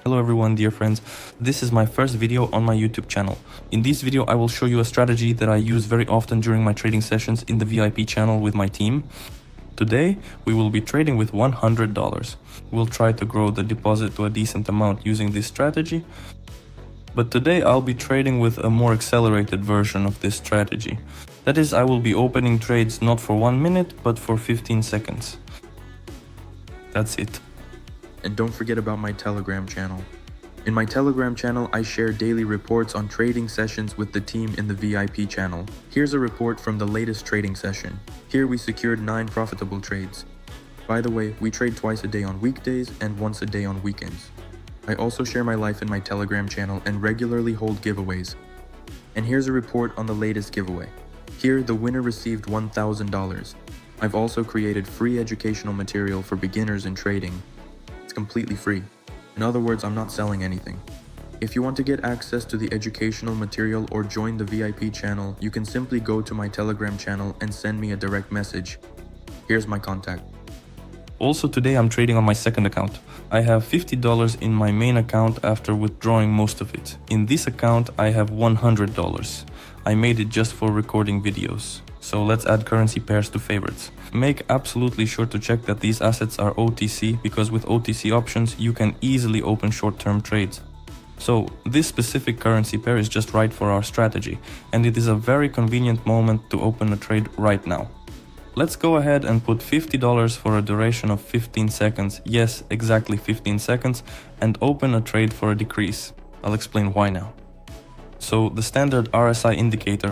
Hello everyone, dear friends. This is my first video on my YouTube channel. In this video, I will show you a strategy that I use very often during my trading sessions in the VIP channel with my team. Today, we will be trading with $100. We'll try to grow the deposit to a decent amount using this strategy. But today, I'll be trading with a more accelerated version of this strategy. That is, I will be opening trades not for 1 minute, but for 15 seconds. That's it. And don't forget about my Telegram channel. In my Telegram channel, I share daily reports on trading sessions with the team in the VIP channel. Here's a report from the latest trading session. Here we secured 9 profitable trades. By the way, we trade twice a day on weekdays and once a day on weekends. I also share my life in my Telegram channel and regularly hold giveaways. And here's a report on the latest giveaway. Here, the winner received $1,000. I've also created free educational material for beginners in trading. Completely free. In other words, I'm not selling anything. If you want to get access to the educational material or join the VIP channel, you can simply go to my Telegram channel and send me a direct message. Here's my contact. Also today I'm trading on my second account. I have $50 in my main account after withdrawing most of it. In this account I have $100. I made it just for recording videos. So let's add currency pairs to favorites. Make absolutely sure to check that these assets are OTC, because with OTC options you can easily open short-term trades. So this specific currency pair is just right for our strategy, and it is a very convenient moment to open a trade right now. Let's go ahead and put $50 for a duration of 15 seconds, yes, exactly 15 seconds, and open a trade for a decrease. I'll explain why now. So the standard RSI indicator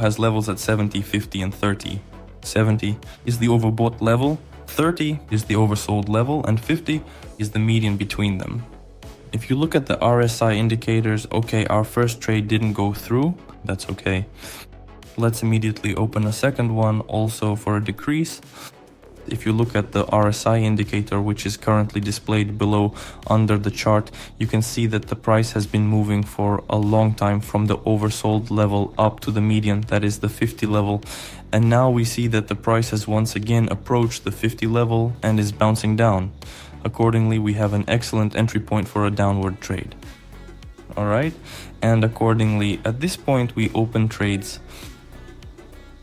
has levels at 70, 50 and 30. 70 is the overbought level, 30 is the oversold level, and 50 is the median between them. If you look at the RSI indicators, okay, our first trade didn't go through, that's okay. Let's immediately open a second one also for a decrease. If you look at the RSI indicator, which is currently displayed below under the chart, you can see that the price has been moving for a long time from the oversold level up to the median, that is the 50 level. And now we see that the price has once again approached the 50 level and is bouncing down. Accordingly, we have an excellent entry point for a downward trade. Alright, and accordingly, at this point we open trades.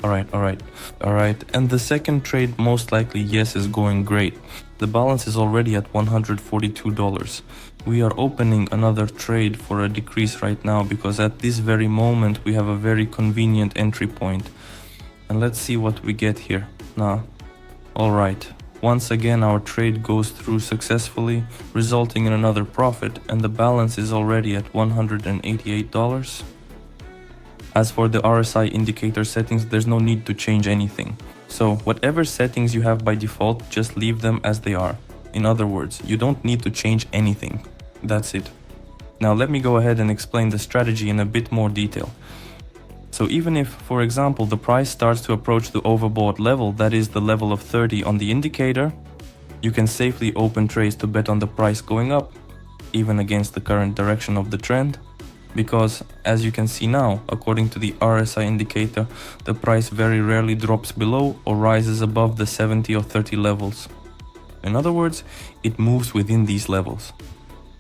Alright, and the second trade most likely, yes, is going great. The balance is already at $142. We are opening another trade for a decrease right now because at this very moment we have a very convenient entry point. And let's see what we get here. Alright, once again our trade goes through successfully, resulting in another profit, and the balance is already at $188. As for the RSI indicator settings, there's no need to change anything. So whatever settings you have by default, just leave them as they are. In other words, you don't need to change anything. That's it. Now let me go ahead and explain the strategy in a bit more detail. So even if, for example, the price starts to approach the overbought level, that is the level of 30 on the indicator, you can safely open trades to bet on the price going up, even against the current direction of the trend. Because, as you can see now, according to the RSI indicator, the price very rarely drops below or rises above the 70 or 30 levels. In other words, it moves within these levels.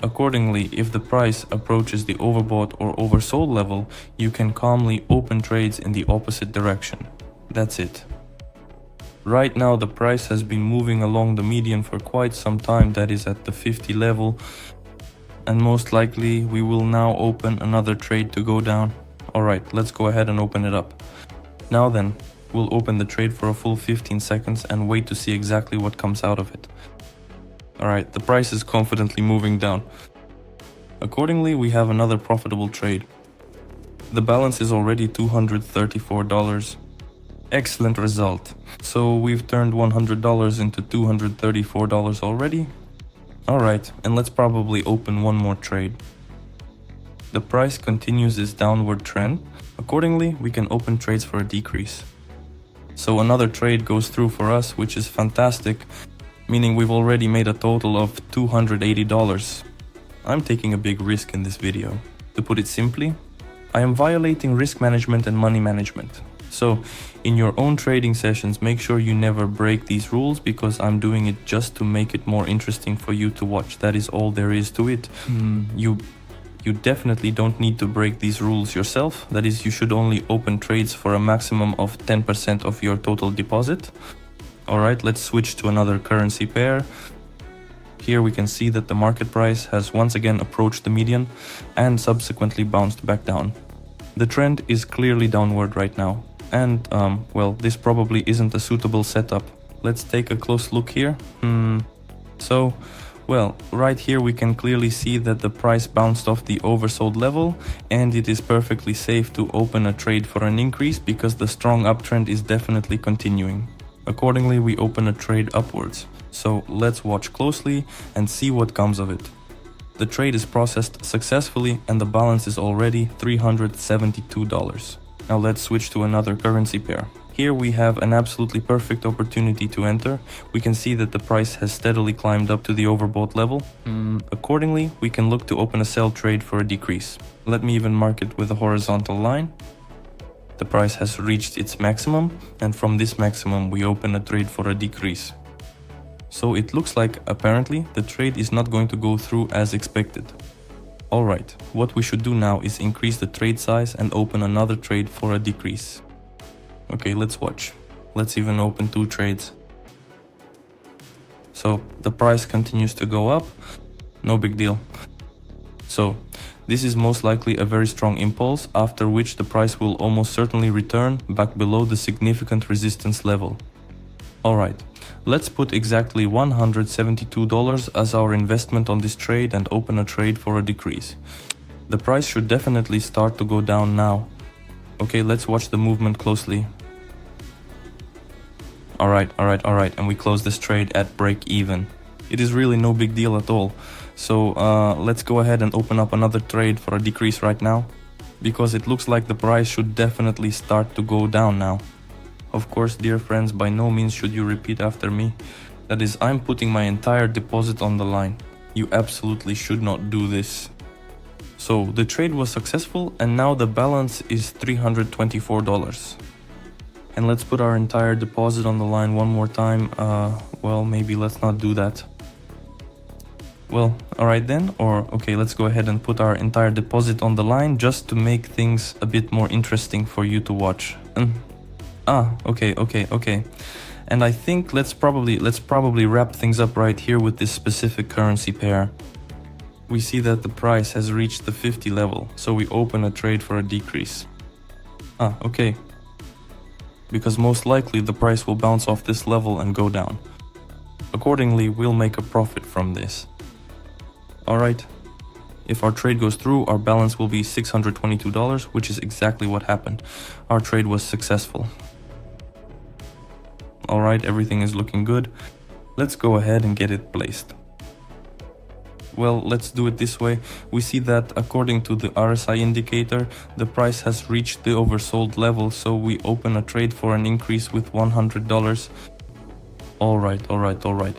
Accordingly, if the price approaches the overbought or oversold level, you can calmly open trades in the opposite direction. That's it. Right now the price has been moving along the median for quite some time, that is at the 50 level. And most likely we will now open another trade to go down. Alright, let's go ahead and open it up. Now then, we'll open the trade for a full 15 seconds and wait to see exactly what comes out of it. Alright, the price is confidently moving down. Accordingly, we have another profitable trade. The balance is already $234. Excellent result. So we've turned $100 into $234 already. Alright, and let's probably open one more trade. The price continues its downward trend. Accordingly, we can open trades for a decrease. So another trade goes through for us, which is fantastic, meaning we've already made a total of $280. I'm taking a big risk in this video. To put it simply, I am violating risk management and money management. So in your own trading sessions, make sure you never break these rules, because I'm doing it just to make it more interesting for you to watch. That is all there is to it. You definitely don't need to break these rules yourself. That is, you should only open trades for a maximum of 10% of your total deposit. Alright, let's switch to another currency pair. Here we can see that the market price has once again approached the median and subsequently bounced back down. The trend is clearly downward right now, and well, this probably isn't a suitable setup. Let's take a close look here. So, well, right here we can clearly see that the price bounced off the oversold level, and it is perfectly safe to open a trade for an increase because the strong uptrend is definitely continuing. Accordingly, we open a trade upwards. So let's watch closely and see what comes of it. The trade is processed successfully and the balance is already $372. Now let's switch to another currency pair. Here we have an absolutely perfect opportunity to enter. We can see that the price has steadily climbed up to the overbought level. Accordingly, we can look to open a sell trade for a decrease. Let me even mark it with a horizontal line. The price has reached its maximum, and from this maximum we open a trade for a decrease. So it looks like apparently the trade is not going to go through as expected. Alright, what we should do now is increase the trade size and open another trade for a decrease. Okay, let's watch. Let's even open 2 trades. So the price continues to go up, no big deal. So this is most likely a very strong impulse, after which the price will almost certainly return back below the significant resistance level. Alright, let's put exactly $172 as our investment on this trade and open a trade for a decrease. The price should definitely start to go down now. Okay, let's watch the movement closely. Alright, and we close this trade at break even. It is really no big deal at all. So let's go ahead and open up another trade for a decrease right now, because it looks like the price should definitely start to go down now. Of course, dear friends, by no means should you repeat after me. That is, I'm putting my entire deposit on the line. You absolutely should not do this. So the trade was successful and now the balance is $324. And let's put our entire deposit on the line one more time. Well, maybe let's not do that. Well, alright then, or okay, let's go ahead and put our entire deposit on the line just to make things a bit more interesting for you to watch. Okay. And I think let's probably wrap things up right here with this specific currency pair. We see that the price has reached the 50 level, so we open a trade for a decrease. Okay. Because most likely the price will bounce off this level and go down. Accordingly, we'll make a profit from this. Alright, if our trade goes through, our balance will be $622, which is exactly what happened. Our trade was successful. Alright, everything is looking good. Let's go ahead and get it placed. Well, let's do it this way. We see that according to the RSI indicator, the price has reached the oversold level, so we open a trade for an increase with $100. Alright,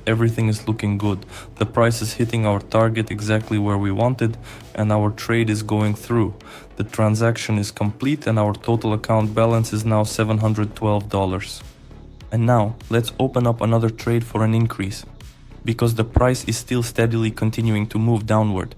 everything is looking good. The price is hitting our target exactly where we wanted, and our trade is going through. The transaction is complete and our total account balance is now $712. And now, let's open up another trade for an increase, because the price is still steadily continuing to move downward.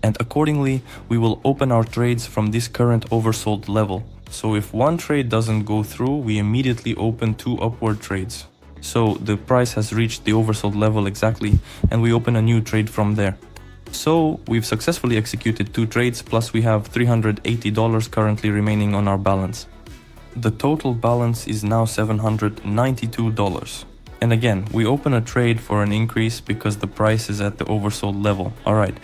And accordingly, we will open our trades from this current oversold level. So if one trade doesn't go through, we immediately open 2 upward trades. So the price has reached the oversold level exactly, and we open a new trade from there. So we've successfully executed 2 trades, plus we have $380 currently remaining on our balance. The total balance is now $792. And again, we open a trade for an increase because the price is at the oversold level. Alright.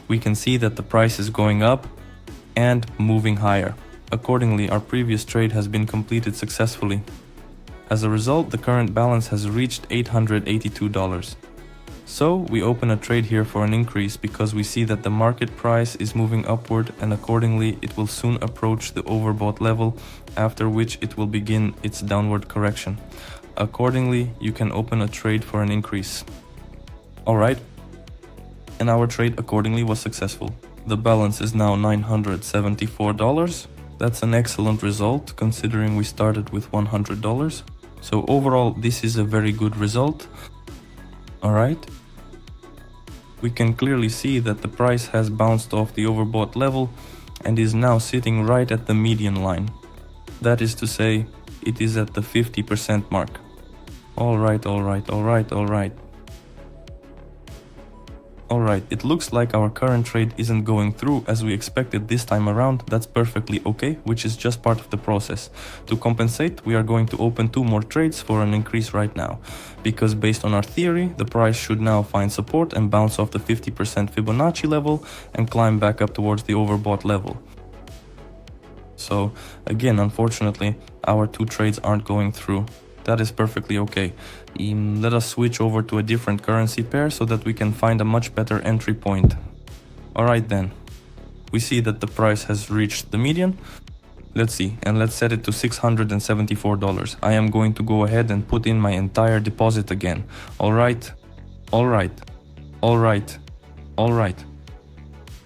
We can see that the price is going up and moving higher. Accordingly, our previous trade has been completed successfully. As a result, the current balance has reached $882. So we open a trade here for an increase because we see that the market price is moving upward, and accordingly it will soon approach the overbought level, after which it will begin its downward correction. Accordingly, you can open a trade for an increase. Alright, and our trade accordingly was successful. The balance is now $974. That's an excellent result considering we started with $100. So overall, this is a very good result. Alright. We can clearly see that the price has bounced off the overbought level and is now sitting right at the median line. That is to say, it is at the 50% mark. Alright. Alright, it looks like our current trade isn't going through as we expected this time around. That's perfectly okay, which is just part of the process. To compensate, we are going to open 2 more trades for an increase right now. Because based on our theory, the price should now find support and bounce off the 50% Fibonacci level and climb back up towards the overbought level. So again, unfortunately, our 2 trades aren't going through. That is perfectly okay. Let us switch over to a different currency pair so that we can find a much better entry point. Alright then. We see that the price has reached the median. Let's see, and let's set it to $674. I am going to go ahead and put in my entire deposit again. Alright.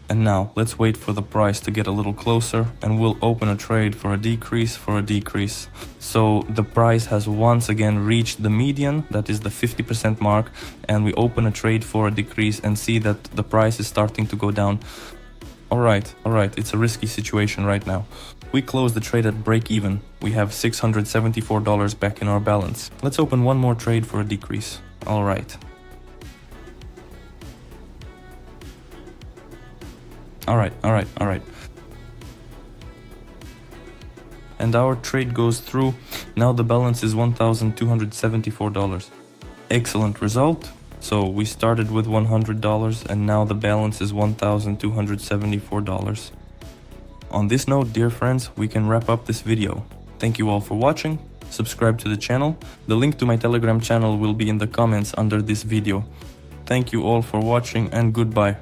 And now, let's wait for the price to get a little closer and we'll open a trade for a decrease. So the price has once again reached the median, that is the 50% mark, and we open a trade for a decrease and see that the price is starting to go down. Alright, it's a risky situation right now. We close the trade at break even. We have $674 back in our balance. Let's open one more trade for a decrease. Alright. Alright. And our trade goes through. Now the balance is $1,274. Excellent result. So we started with $100 and now the balance is $1,274. On this note, dear friends, we can wrap up this video. Thank you all for watching. Subscribe to the channel. The link to my Telegram channel will be in the comments under this video. Thank you all for watching and goodbye.